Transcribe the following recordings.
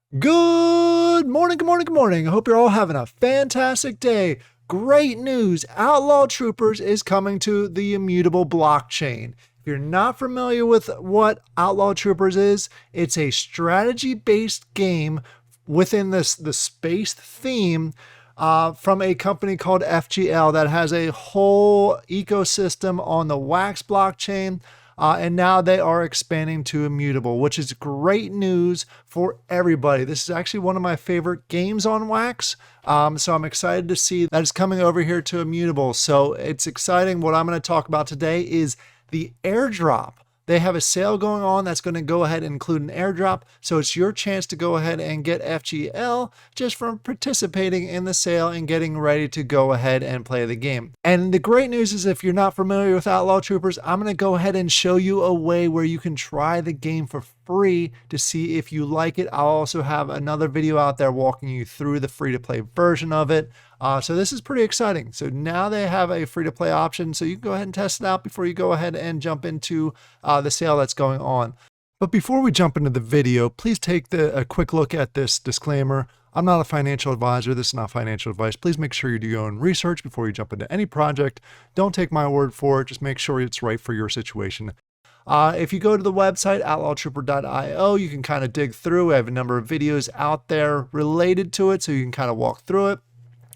Good morning, good morning, good morning. I hope you're all having a fantastic day. Great news. Outlaw Troopers is coming to the Immutable blockchain. If you're not familiar with what Outlaw Troopers is, it's a strategy-based game within the space theme from a company called FGL that has a whole ecosystem on the Wax blockchain. And now they are expanding to Immutable, which is great news for everybody. This is actually one of my favorite games on Wax. So I'm excited to see that it's coming over here to Immutable. So it's exciting. What I'm going to talk about today is the airdrop. They have a sale going on that's going to go ahead and include an airdrop. So it's your chance to go ahead and get FGL just from participating in the sale and getting ready to go ahead and play the game. And the great news is if you're not familiar with Outlaw Troopers, I'm going to go ahead and show you a way where you can try the game for free to see if you like it. I'll also have another video out there walking you through the free-to-play version of it. So this is pretty exciting. So now they have a free-to-play option, so you can go ahead and test it out before you go ahead and jump into the sale that's going on. But before we jump into the video, please take a quick look at this disclaimer. I'm not a financial advisor. This is not financial advice. Please make sure you do your own research before you jump into any project. Don't take my word for it. Just make sure it's right for your situation. If you go to the website, outlawtrooper.io, you can kind of dig through. I have a number of videos out there related to it, so you can kind of walk through it.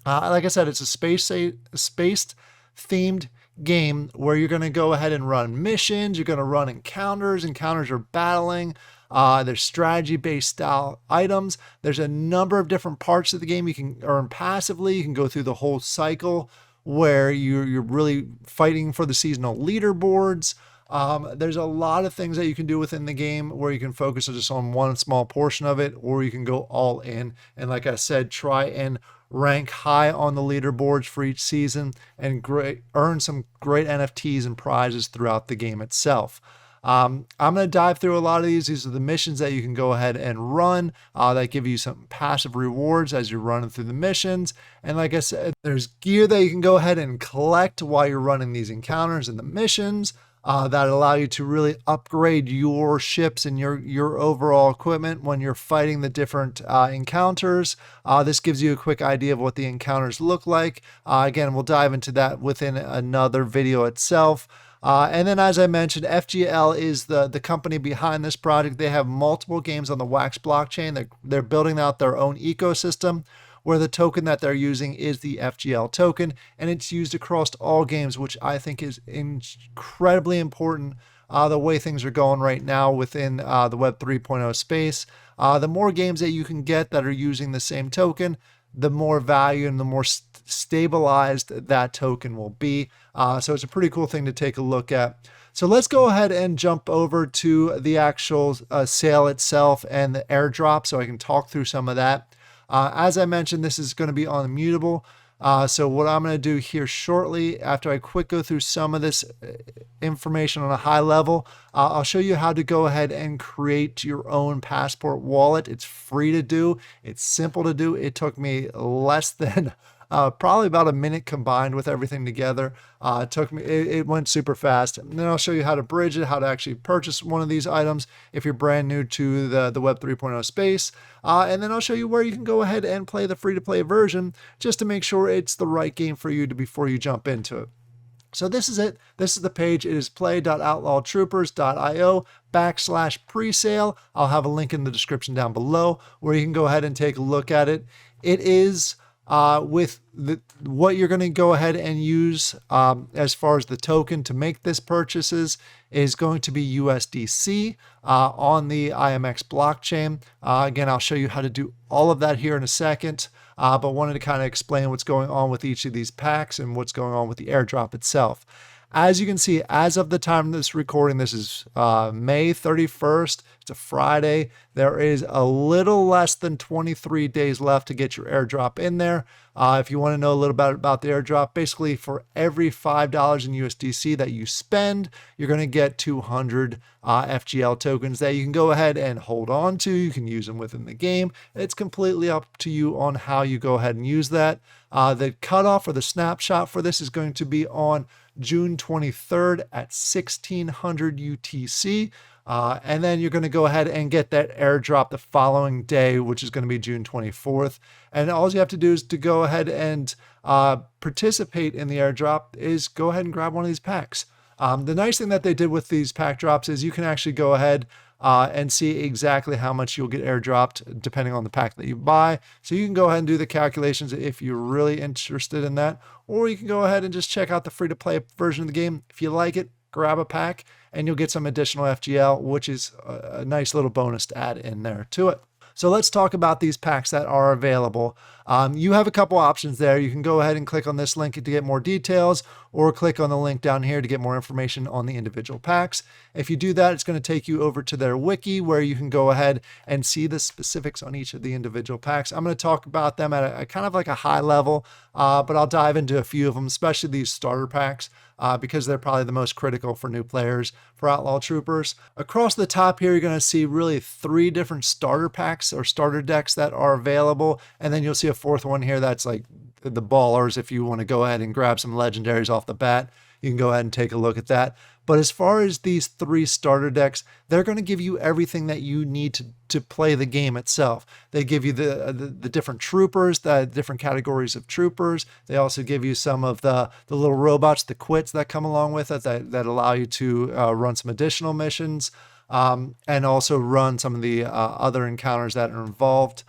Like I said, it's a spaced themed game where you're going to go ahead and run missions. You're going to run encounters. Encounters are battling. There's strategy-based style items. There's a number of different parts of the game you can earn passively. You can go through the whole cycle where you're really fighting for the seasonal leaderboards. There's a lot of things that you can do within the game where you can focus just on one small portion of it, or you can go all in. And like I said, try and rank high on the leaderboards for each season and earn some great NFTs and prizes throughout the game itself. I'm going to dive through a lot of these. These are the missions that you can go ahead and run that give you some passive rewards as you're running through the missions. And like I said, there's gear that you can go ahead and collect while you're running these encounters and the missions. That allow you to really upgrade your ships and your overall equipment when you're fighting the different encounters. This gives you a quick idea of what the encounters look like. Again, we'll dive into that within another video itself. And then, as I mentioned, FGL is the company behind this project. They have multiple games on the Wax blockchain. They're building out their own ecosystem, where the token that they're using is the FGL token, and it's used across all games, which I think is incredibly important. The way things are going right now within the Web 3.0 space, the more games that you can get that are using the same token, the more value and the more stabilized that token will be. So it's a pretty cool thing to take a look at. So let's go ahead and jump over to the actual sale itself and the airdrop so I can talk through some of that. As I mentioned, this is going to be on Immutable. So what I'm going to do here shortly, after I quick go through some of this information on a high level, I'll show you how to go ahead and create your own Passport wallet. It's free to do. It's simple to do. It took me less than probably about a minute combined with everything together. It went super fast. And then I'll show you how to bridge it, how to actually purchase one of these items if you're brand new to the Web 3.0 space. And then I'll show you where you can go ahead and play the free-to-play version just to make sure it's the right game for you before you jump into it. So this is it. This is the page. It is play.outlawtroopers.io/presale. I'll have a link in the description down below where you can go ahead and take a look at it. It is with what you're going to go ahead and use as far as the token to make this purchases is going to be USDC on the IMX blockchain. Again, I'll show you how to do all of that here in a second, but wanted to kind of explain what's going on with each of these packs and what's going on with the airdrop itself. As you can see, as of the time of this recording, this is May 31st. It's a Friday. There is a little less than 23 days left to get your airdrop in there. If you want to know a little bit about the airdrop, basically for every $5 in USDC that you spend, you're going to get 200 FGL tokens that you can go ahead and hold on to. You can use them within the game. It's completely up to you on how you go ahead and use that. The cutoff or the snapshot for this is going to be on June 23rd at 1600 UTC. And then you're going to go ahead and get that airdrop the following day, which is going to be June 24th. And all you have to do is to go ahead and participate in the airdrop is go ahead and grab one of these packs. The nice thing that they did with these pack drops is you can actually go ahead and see exactly how much you'll get airdropped depending on the pack that you buy. So you can go ahead and do the calculations if you're really interested in that, or you can go ahead and just check out the free-to-play version of the game. If you like it, grab a pack and you'll get some additional FGL, which is a nice little bonus to add in there to it. So let's talk about these packs that are available. You have a couple options there. You can go ahead and click on this link to get more details, or click on the link down here to get more information on the individual packs. If you do that, it's going to take you over to their wiki where you can go ahead and see the specifics on each of the individual packs. I'm going to talk about them at a kind of like a high level, but I'll dive into a few of them, especially these starter packs, because they're probably the most critical for new players for Outlaw Troopers. Across the top here, you're going to see really 3 different starter packs or starter decks that are available, and then you'll see a 4th one here that's like the ballers. If you want to go ahead and grab some legendaries off the bat, you can go ahead and take a look at that. But as far as these 3 starter decks, they're going to give you everything that you need to play the game itself. They give you the different troopers, the different categories of troopers. They also give you some of the little robots, the quits that come along with it that allow you to run some additional missions, and also run some of the other encounters that are involved.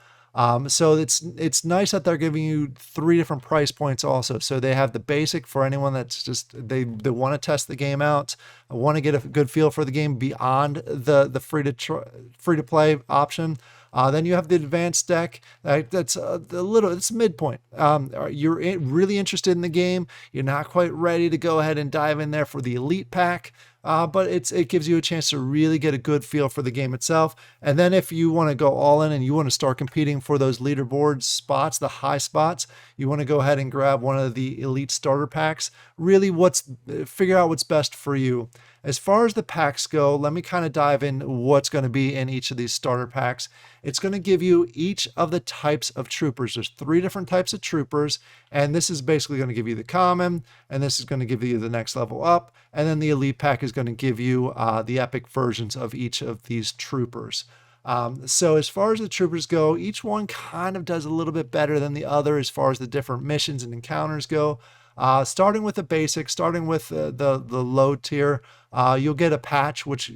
So it's nice that they're giving you 3 different price points also. So they have the basic for anyone that's just, they want to test the game out, want to get a good feel for the game beyond the free to play option. Then you have the advanced deck. That's it's midpoint. You're really interested in the game. You're not quite ready to go ahead and dive in there for the elite pack. But it gives you a chance to really get a good feel for the game itself. And then if you want to go all in and you want to start competing for those leaderboard spots, the high spots, you want to go ahead and grab one of the elite starter packs. Really figure out what's best for you. As far as the packs go, let me kind of dive in what's going to be in each of these starter packs. It's going to give you each of the types of troopers. There's 3 different types of troopers, and this is basically going to give you the common, and this is going to give you the next level up, and then the elite pack is going to give you the epic versions of each of these troopers. So as far as the troopers go, each one kind of does a little bit better than the other as far as the different missions and encounters go. Starting with the basics, starting with the low tier, you'll get a patch, which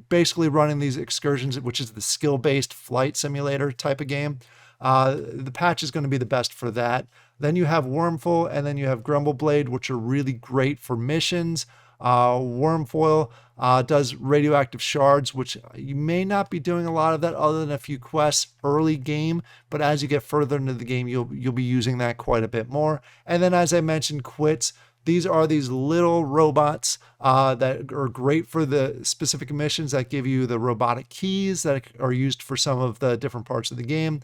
basically running these excursions, which is the skill-based flight simulator type of game. The patch is going to be the best for that. Then you have Wormful, and then you have Grumbleblade, which are really great for missions. Wormfoil does radioactive shards, which you may not be doing a lot of that other than a few quests early game, but as you get further into the game, you'll be using that quite a bit more. And then, as I mentioned, quits. These are these little robots that are great for the specific missions that give you the robotic keys that are used for some of the different parts of the game.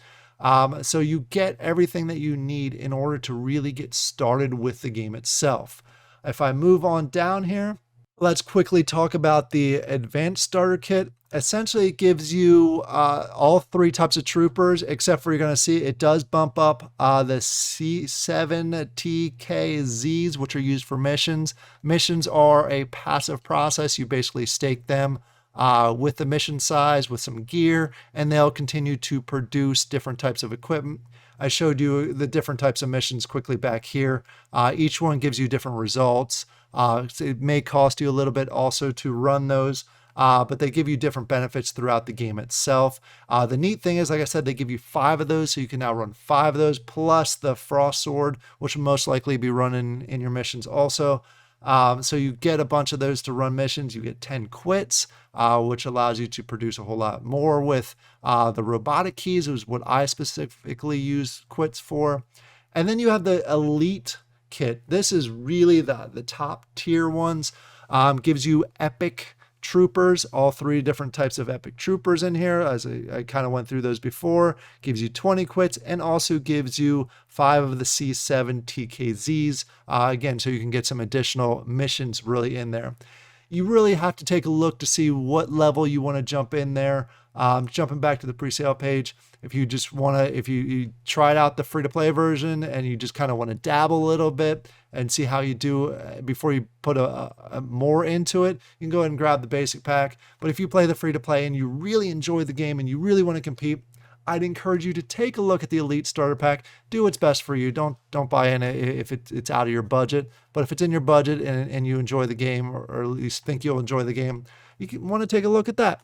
So you get everything that you need in order to really get started with the game itself. If I move on down here, let's quickly talk about the advanced starter kit. Essentially, it gives you all 3 types of troopers, except for you're going to see it does bump up the C7 TKZs, which are used for missions. Missions are a passive process. You basically stake them with the mission size, with some gear, and they'll continue to produce different types of equipment. I showed you the different types of missions quickly back here. Each one gives you different results. So it may cost you a little bit also to run those, but they give you different benefits throughout the game itself. The neat thing is, like I said, they give you 5 of those, so you can now run 5 of those, plus the Frost Sword, which will most likely be running in your missions also. So you get a bunch of those to run missions. You get 10 quits, which allows you to produce a whole lot more with the robotic keys, is what I specifically use quits for. And then you have the elite kit. This is really the top tier ones. Gives you epic troopers, all 3 different types of epic troopers in here, as I kind of went through those before. Gives you 20 quits, and also gives you 5 of the C7 TKZs, again, so you can get some additional missions really in there. You really have to take a look to see what level you want to jump in there. Jumping back to the pre-sale page, if you just want to, if you tried out the free-to-play version and you just kind of want to dabble a little bit and see how you do before you put a more into it, you can go ahead and grab the basic pack. But if you play the free-to-play and you really enjoy the game and you really want to compete, I'd encourage you to take a look at the Elite Starter Pack. Do what's best for you. Don't buy in it if it's out of your budget. But if it's in your budget and you enjoy the game, or at least think you'll enjoy the game, you want to take a look at that.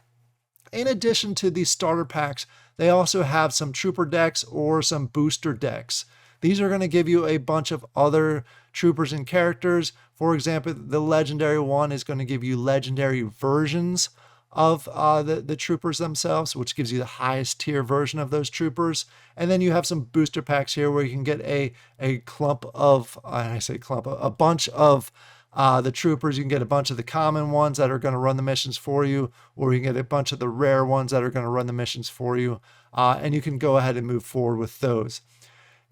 In addition to these starter packs, they also have some trooper decks or some booster decks. These are going to give you a bunch of other troopers and characters. For example, the legendary one is going to give you legendary versions of the troopers themselves, which gives you the highest tier version of those troopers. And then you have some booster packs here where you can get a clump of, I say clump, a bunch of the troopers. You can get a bunch of the common ones that are going to run the missions for you, or you can get a bunch of the rare ones that are going to run the missions for you. And you can go ahead and move forward with those.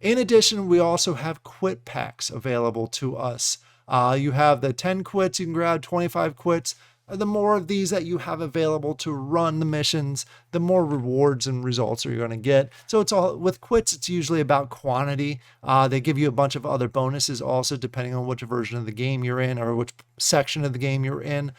In addition, we also have quit packs available to us. You have the 10 quits, you can grab 25 quits. The more of these that you have available to run the missions, the more rewards and results you're going to get. So it's all with quits, it's usually about quantity. They give you a bunch of other bonuses also, depending on which version of the game you're in or which section of the game you're in.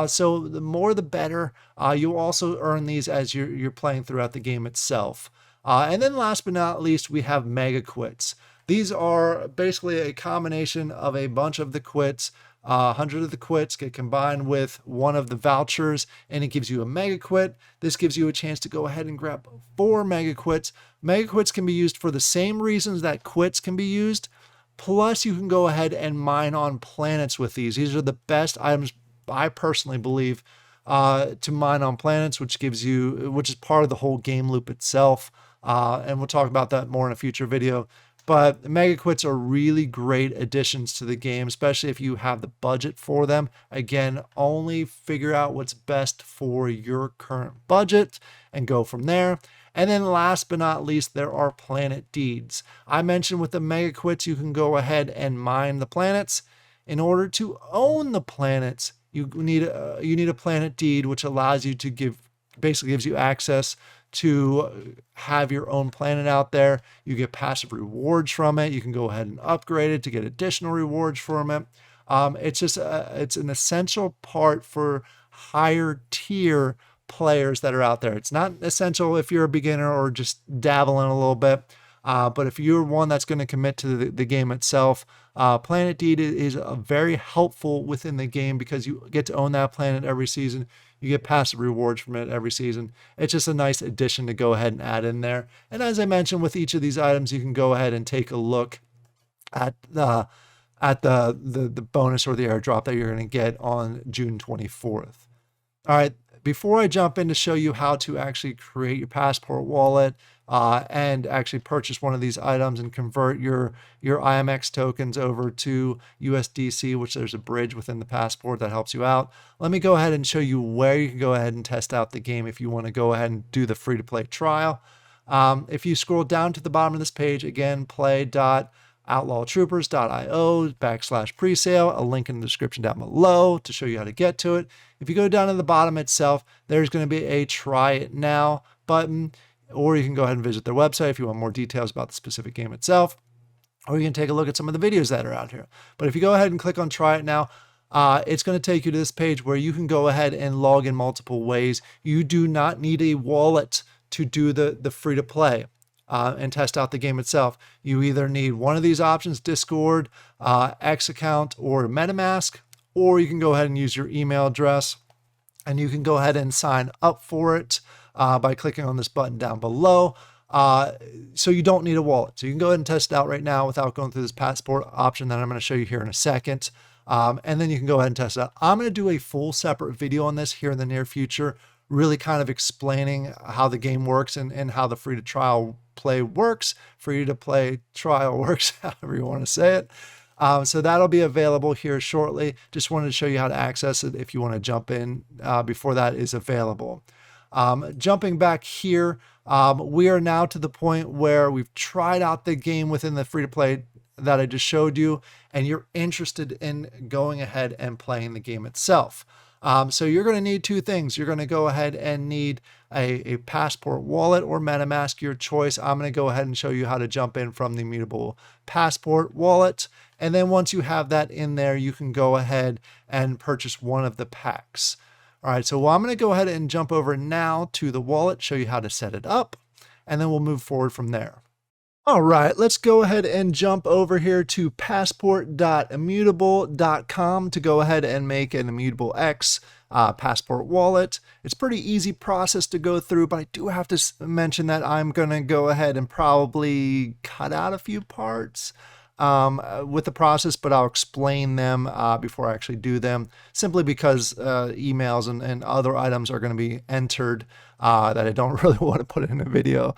So the more the better. You'll also earn these as you're playing throughout the game itself. And then last but not least, we have mega quits. These are basically a combination of a bunch of the quits. 100 of the quits get combined with one of the vouchers, and it gives you a mega quit. This gives you a chance to go ahead and grab 4 mega quits. Mega quits can be used for the same reasons that quits can be used. Plus, you can go ahead and mine on planets with these. These are the best items, I personally believe, to mine on planets, which is part of the whole game loop itself. And we'll talk about that more in a future video. But mega quits are really great additions to the game, especially if you have the budget for them. Again, only figure out what's best for your current budget and go from there. And then last but not least, there are planet deeds. I mentioned with the mega quits, you can go ahead and mine the planets. In order to own the planets, you need a planet deed, which allows you to basically gives you access to have your own planet out there. You get passive rewards from it. You can go ahead and upgrade it to get additional rewards from it. It's an essential part for higher tier players that are out there. It's not essential if you're a beginner or just dabbling a little bit. But if you're one that's going to commit to the game itself, Planet Deed is very helpful within the game because you get to own that planet every season. You get passive rewards from it every season. It's just a nice addition to go ahead and add in there. And as I mentioned, with each of these items, you can go ahead and take a look at the bonus or the airdrop that you're going to get on June 24th. All right. Before I jump in to show you how to actually create your passport wallet and actually purchase one of these items and convert your IMX tokens over to USDC, which there's a bridge within the passport that helps you out, let me go ahead and show you where you can go ahead and test out the game if you want to go ahead and do the free-to-play trial. If you scroll down to the bottom of this page, again, play.outlawtroopers.io/presale, a link in the description down below to show you how to get to it. If you go down to the bottom itself, there's going to be a try it now button, or you can go ahead and visit their website if you want more details about the specific game itself, or you can take a look at some of the videos that are out here. But if you go ahead and click on try it now, it's going to take you to this page where you can go ahead and log in multiple ways. You do not need a wallet to do the free to play. And test out the game itself. You either need one of these options, Discord, X account, or MetaMask, or you can go ahead and use your email address, and you can go ahead and sign up for it by clicking on this button down below. So you don't need a wallet. So you can go ahead and test it out right now without going through this passport option that I'm going to show you here in a second. And then you can go ahead and test it out. I'm going to do a full separate video on this here in the near future, really kind of explaining how the game works and how the free to trial play works, free to play trial works, however you want to say it. So that'll be available here shortly. Just wanted to show you how to access it if you want to jump in before that is available. Jumping back here, we are now to the point where we've tried out the game within the free to play that I just showed you, and you're interested in going ahead and playing the game itself. So you're going to need two things. You're going to go ahead and need a Passport wallet or MetaMask, your choice. I'm going to go ahead and show you how to jump in from the Immutable Passport wallet. And then once you have that in there, you can go ahead and purchase one of the packs. All right, so I'm going to go ahead and jump over now to the wallet, show you how to set it up, and then we'll move forward from there. All right, let's go ahead and jump over here to passport.immutable.com to go ahead and make an Immutable X Passport wallet. It's a pretty easy process to go through, but I do have to mention that I'm going to go ahead and probably cut out a few parts with the process, but I'll explain them before I actually do them, simply because emails and other items are going to be entered that I don't really want to put in a video.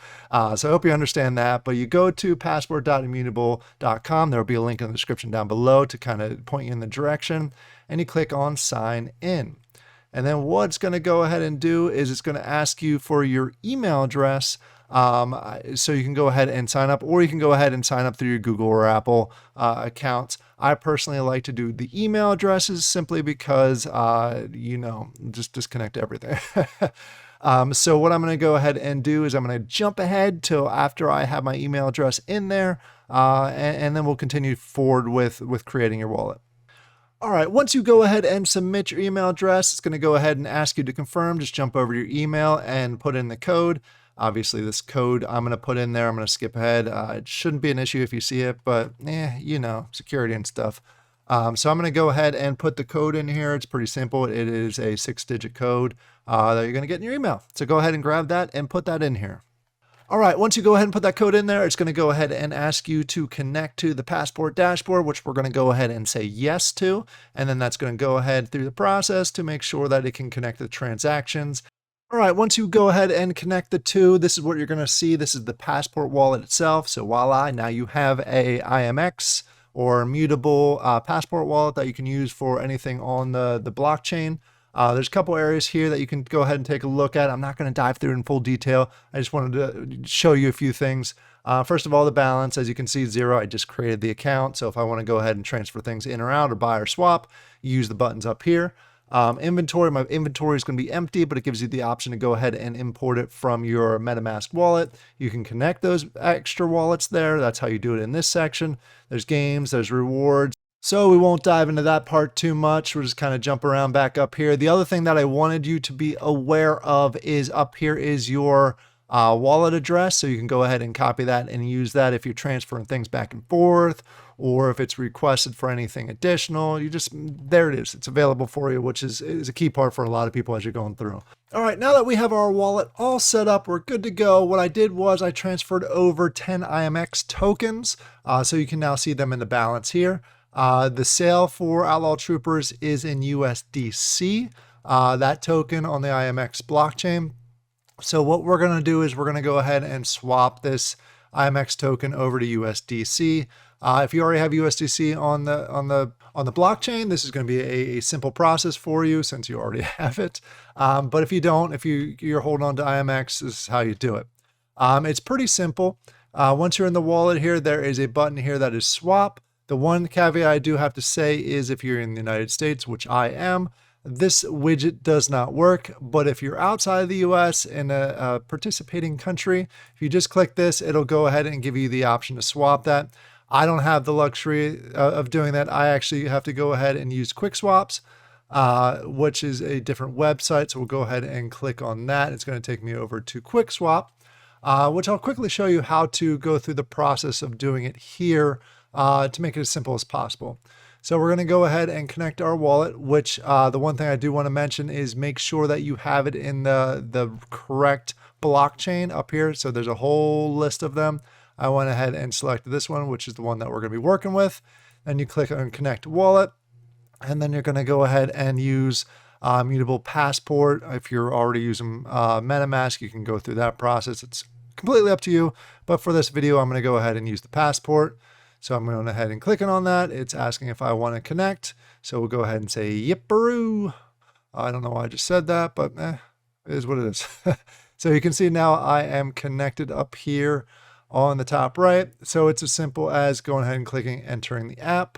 So I hope you understand that, but you go to passport.immutable.com. There will be a link in the description down below to kind of point you in the direction, and you click on sign in. And then what it's going to go ahead and do is it's going to ask you for your email address. So you can go ahead and sign up, or you can go ahead and sign up through your Google or Apple accounts. I personally like to do the email addresses simply because, just disconnect everything. So what I'm going to go ahead and do is I'm going to jump ahead till after I have my email address in there, and then we'll continue forward with creating your wallet. All right, once you go ahead and submit your email address, it's going to go ahead and ask you to confirm. Just jump over to your email and put in the code. Obviously, this code I'm going to put in there. I'm going to skip ahead. It shouldn't be an issue if you see it, but security and stuff. So I'm going to go ahead and put the code in here. It's pretty simple. It is a 6-digit code that you're going to get in your email. So go ahead and grab that and put that in here. All right, once you go ahead and put that code in there, it's going to go ahead and ask you to connect to the Passport dashboard, which we're going to go ahead and say yes to. And then that's going to go ahead through the process to make sure that it can connect the transactions. All right, once you go ahead and connect the two, this is what you're going to see. This is the Passport wallet itself. So voila, now you have a IMX or Immutable Passport wallet that you can use for anything on the blockchain. There's a couple areas here that you can go ahead and take a look at. I'm not going to dive through in full detail. I just wanted to show you a few things. First of all, the balance, as you can see, 0. I just created the account. So if I want to go ahead and transfer things in or out or buy or swap, you use the buttons up here. Inventory, my inventory is going to be empty, but it gives you the option to go ahead and import it from your MetaMask wallet. You can connect those extra wallets there. That's how you do it in this section. There's games, there's rewards. So we won't dive into that part too much. We'll just kind of jump around back up here. The other thing that I wanted you to be aware of is up here is your wallet address. So you can go ahead and copy that and use that if you're transferring things back and forth, or if it's requested for anything additional. There it is. It's available for you, which is a key part for a lot of people as you're going through. All right, now that we have our wallet all set up, we're good to go. What I did was I transferred over 10 IMX tokens. So you can now see them in the balance here. The sale for Outlaw Troopers is in USDC, that token on the IMX blockchain. So what we're going to do is we're going to go ahead and swap this IMX token over to USDC. If you already have USDC on the blockchain, this is going to be a simple process for you since you already have it. But if you don't, if you're holding on to IMX, this is how you do it. It's pretty simple. Once you're in the wallet here, there is a button here that is swap. The one caveat I do have to say is if you're in the United States, which I am, this widget does not work. But if you're outside of the US in a participating country, if you just click this, it'll go ahead and give you the option to swap that. I don't have the luxury of doing that. I actually have to go ahead and use Quick Swaps, which is a different website. So we'll go ahead and click on that. It's going to take me over to Quick Swap, which I'll quickly show you how to go through the process of doing it here to make it as simple as possible. So we're going to go ahead and connect our wallet, which the one thing I do want to mention is make sure that you have it in the correct blockchain up here. So there's a whole list of them. I went ahead and selected this one, which is the one that we're going to be working with. Then you click on Connect Wallet, and then you're going to go ahead and use Immutable Passport. If you're already using MetaMask, you can go through that process. It's completely up to you. But for this video, I'm going to go ahead and use the Passport. So I'm going ahead and clicking on that. It's asking if I want to connect. So we'll go ahead and say yipperoo. I don't know why I just said that, but it is what it is. So you can see now I am connected up here on the top right. So it's as simple as going ahead and clicking entering the app.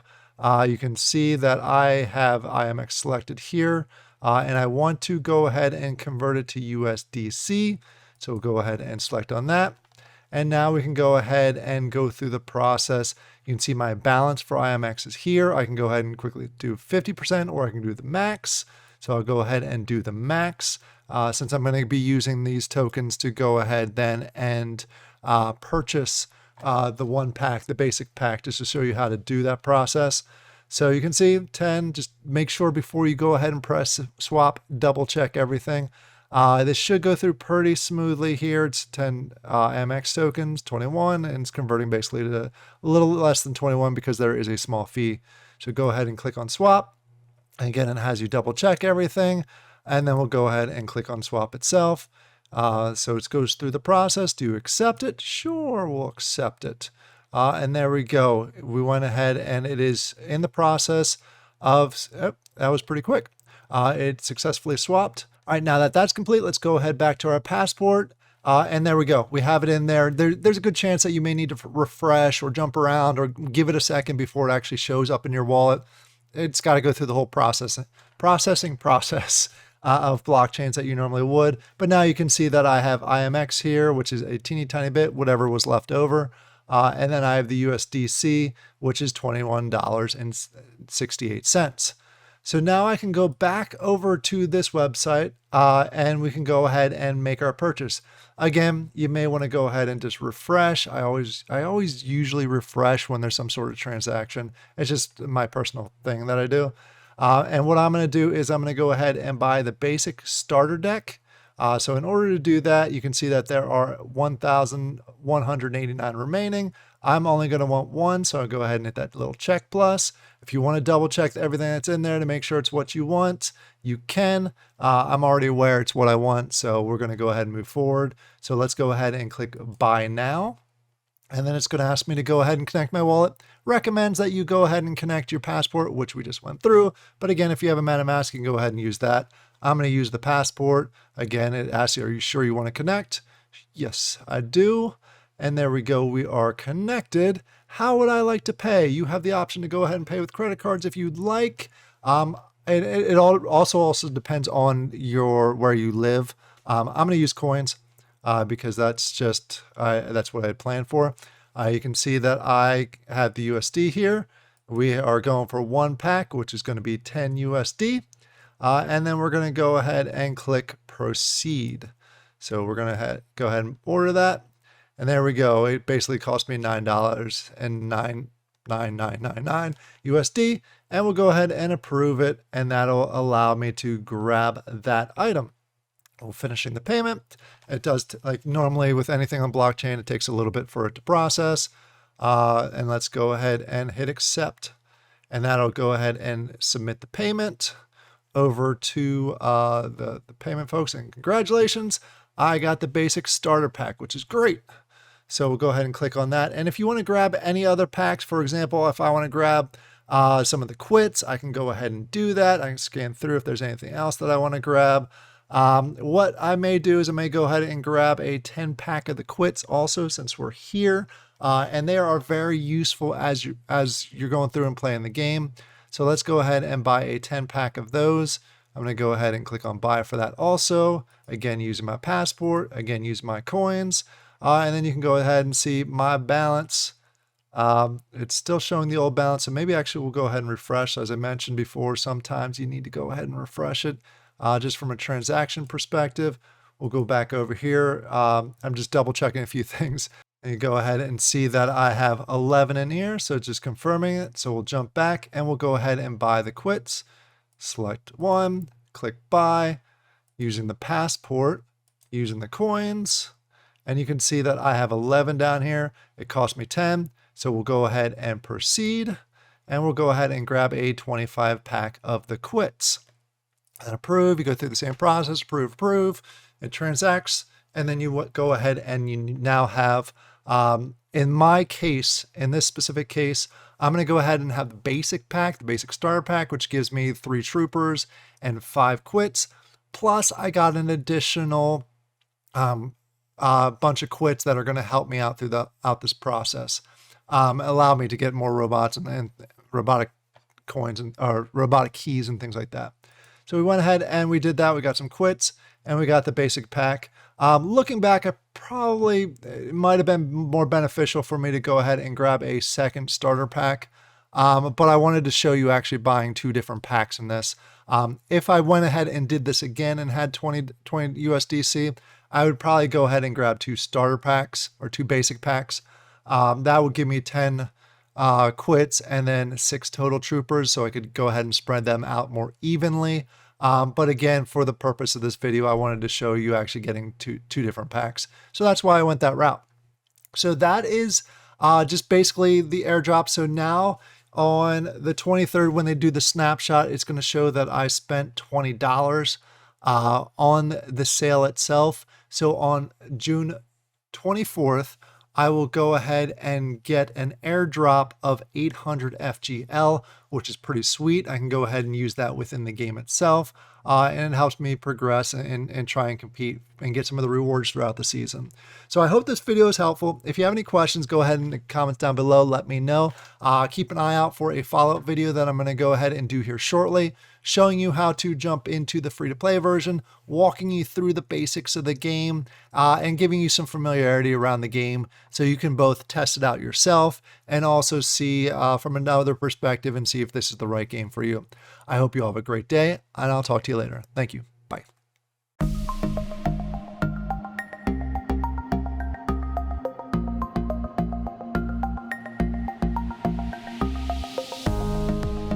You can see that I have IMX selected here. and I want to go ahead and convert it to USDC. So we'll go ahead and select on that. And now we can go ahead and go through the process. You can see my balance for IMX is here. I can go ahead and quickly do 50%, or I can do the max. So I'll go ahead and do the max, since I'm going to be using these tokens to go ahead then and purchase the one pack, the basic pack, just to show you how to do that process. So you can see 10, just make sure before you go ahead and press swap, double check everything. This should go through pretty smoothly here. It's 10 IMX tokens, 21, and it's converting basically to a little less than 21 because there is a small fee. So go ahead and click on swap. And again, it has you double check everything. And then we'll go ahead and click on swap itself. So it goes through the process. Do you accept it? Sure, we'll accept it. And there we go. We went ahead and it is in the process of, that was pretty quick. It successfully swapped. All right, now that that's complete, let's go ahead back to our passport. And there we go. We have it in there. There's a good chance that you may need to refresh or jump around or give it a second before it actually shows up in your wallet. It's got to go through the whole processing process of blockchains that you normally would. But now you can see that I have IMX here, which is a teeny tiny bit, whatever was left over. And then I have the USDC, which is $21.68. So now I can go back over to this website and we can go ahead and make our purchase. Again, you may want to go ahead and just refresh. I always usually refresh when there's some sort of transaction. It's just my personal thing that I do. And what I'm going to do is I'm going to go ahead and buy the basic starter deck. So in order to do that, you can see that there are 1,189 remaining. I'm only going to want one, so I'll go ahead and hit that little check plus. If you want to double check everything that's in there to make sure it's what you want, you can. I'm already aware it's what I want, so we're going to go ahead and move forward. So let's go ahead and click buy now. And then it's going to ask me to go ahead and connect my wallet. Recommends that you go ahead and connect your passport, which we just went through. But again, if you have a MetaMask, you can go ahead and use that. I'm going to use the passport. Again, it asks you, are you sure you want to connect? Yes, I do. And there we go. We are connected. How would I like to pay? You have the option to go ahead and pay with credit cards if you'd like. It also depends on where you live. I'm going to use coins because that's what I had planned for. You can see that I have the USD here. We are going for one pack, which is going to be 10 USD. And then we're going to go ahead and click proceed. So we're going to go ahead and order that. And there we go. It basically cost me $9.9999 USD. And we'll go ahead and approve it. And that'll allow me to grab that item. We're finishing the payment. It does, like normally with anything on blockchain, it takes a little bit for it to process. And let's go ahead and hit accept. And that'll go ahead and submit the payment over to the payment folks. And congratulations, I got the basic starter pack, which is great. So we'll go ahead and click on that. And if you want to grab any other packs, for example, if I want to grab some of the quits, I can go ahead and do that. I can scan through if there's anything else that I want to grab. What I may do is I may go ahead and grab a 10 pack of the quits also, since we're here. And they are very useful as you're going through and playing the game. So let's go ahead and buy a 10 pack of those. I'm going to go ahead and click on buy for that also. Again, using my passport, again, use my coins. And then you can go ahead and see my balance. It's still showing the old balance. So maybe actually we'll go ahead and refresh. As I mentioned before, sometimes you need to go ahead and refresh it just from a transaction perspective. We'll go back over here. I'm just double checking a few things. And you go ahead and see that I have 11 in here. So just confirming it. So we'll jump back and we'll go ahead and buy the quits. Select one, click buy, using the passport, using the coins. And you can see that I have 11 down here. It cost me 10. So we'll go ahead and proceed. And we'll go ahead and grab a 25 pack of the quits. And approve, you go through the same process, approve. It transacts. And then you go ahead and you now have, in my case, in this specific case, I'm going to go ahead and have the basic pack, the basic starter pack, which gives me 3 troopers and 5 quits. Plus I got an additional bunch of quits that are going to help me out throughout this process. Allow me to get more robots and robotic coins or robotic keys and things like that. So we went ahead and we did that. We got some quits and we got the basic pack. Looking back, it might have been more beneficial for me to go ahead and grab a second starter pack. But I wanted to show you actually buying 2 different packs in this. If I went ahead and did this again and had 20 USDC, I would probably go ahead and grab 2 starter packs or 2 basic packs. That would give me 10 quits and then 6 total troopers, so I could go ahead and spread them out more evenly. But again, for the purpose of this video, I wanted to show you actually getting two different packs. So that's why I went that route. So that is just basically the airdrop. So now on the 23rd, when they do the snapshot, it's going to show that I spent $20 on the sale itself. So on June 24th, I will go ahead and get an airdrop of 800 FGL, which is pretty sweet. I can go ahead and use that within the game itself, and it helps me progress and try and compete and get some of the rewards throughout the season. So I hope this video is helpful. If you have any questions, go ahead in the comments down below. Let me know. Keep an eye out for a follow-up video that I'm going to go ahead and do here shortly, showing you how to jump into the free-to-play version, walking you through the basics of the game, and giving you some familiarity around the game so you can both test it out yourself and also see from another perspective and see if this is the right game for you. I hope you all have a great day, and I'll talk to you later. Thank you.